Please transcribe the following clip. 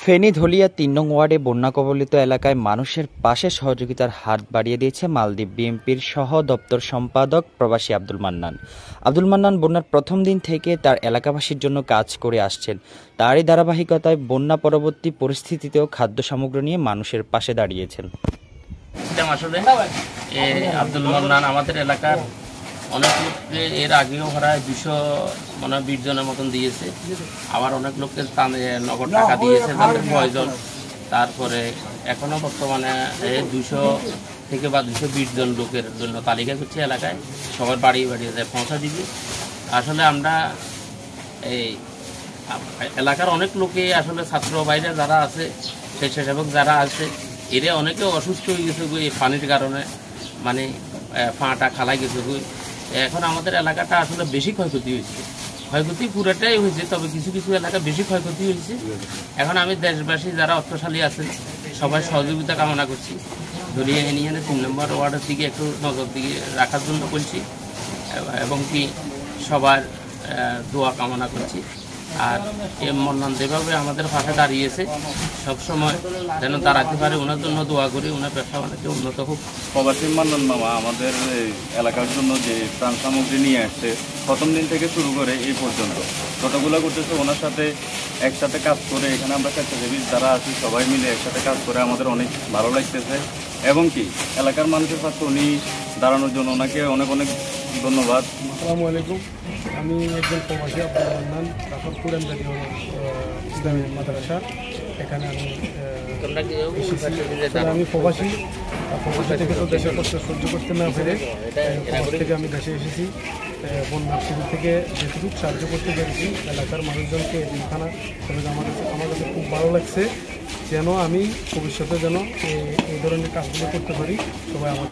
ফেনী ধলিয়া ৩ নং ওয়ার্ডে বন্যা কবলিত এলাকায় মানুষের পাশে সহযোগিতার হাত বাড়িয়ে দিয়েছে মালদ্বীপ বিএনপির সহ দপ্তর সম্পাদক প্রবাসী আব্দুল মান্নান। আব্দুল মান্নান বন্যার প্রথম দিন থেকে তার এলাকাবাসীর জন্য কাজ করে আসছেন। তারই ধারাবাহিকতায় বন্যা পরবর্তী পরিস্থিতিতেও খাদ্য সামগ্রী নিয়ে মানুষের পাশে দাঁড়িয়েছেন। আসলে আব্দুল মান্নান আমাদের এলাকার অনেক লোককে এর আগেও প্রায় 220 জনের মতন দিয়েছে। আবার অনেক লোককে নগদ টাকা দিয়েছে তাদের প্রয়োজন। তারপরে এখনও বর্তমানে 200 থেকে বা 220 জন লোকের জন্য তালিকা করছে এলাকায়, সবার বাড়ি বাড়িয়ে যায় পৌঁছা দিবে। আসলে আমরা এই এলাকার অনেক লোকে আসলে ছাত্র বাইরে যারা আছে, স্বেচ্ছাসেবক যারা আছে, এরা অনেকে অসুস্থ হয়ে গেছে এই পানির কারণে, মানে পাটা খালাই গেছে। এখন আমাদের এলাকাটা আসলে বেশি ক্ষয়ক্ষতি হয়েছে, ক্ষয়ক্ষতি পুরোটাই হয়েছে, তবে কিছু কিছু এলাকা বেশি ক্ষয়ক্ষতি হয়েছে। এখন আমি দেশবাসী যারা অর্থশালী আছেন সবাই সহযোগিতা কামনা করছি। ধরিয়ে নিয়ে 3 নম্বর ওয়ার্ডের দিকে একটু নজর দিকে রাখার জন্য বলছি এবং কি সবার দোয়া কামনা করছি। আর মান্নান যেভাবে আমাদের পাশে দাঁড়িয়েছে সবসময় যেন দাঁড়াতে পারে, ওনার জন্য দোয়া করি, ওনার ব্যবসা বাণিজ্য উন্নত হোক। প্রবাসী মান্নান মামা আমাদের এলাকার জন্য যে ত্রাণ সামগ্রী নিয়ে আসছে প্রথম দিন থেকে শুরু করে এই পর্যন্ত যতগুলো করতেছে ওনার সাথে একসাথে কাজ করে, এখানে আমরা স্বেচ্ছাসেবী যারা আছি সবাই মিলে একসাথে কাজ করে আমাদের অনেক ভালো লাগতেছে। এবং কি এলাকার মানুষের পাশে উনি দাঁড়ানোর জন্য ওনাকে অনেক অনেক ধন্যবাদ। আসসালামু আলাইকুম, আমি একজন প্রবাসী আব্দুল মান্নান, কাকরপুর জাতীয় ইসলামী মাদ্রাসা। এখানে আমি প্রবাসী থেকে তো দেশের কষ্ট সহ্য করতে না পেরে থেকে আমি দেশে এসেছি। বন্যার শুরু থেকে যেটুকু সাহায্য করতে পেরেছি এলাকার মানুষজনকে এখানে, তবে আমার কাছে খুব ভালো লাগছে। যেন আমি ভবিষ্যতে যেন এই ধরনের কাজগুলো করতে পারি। সবাই আমার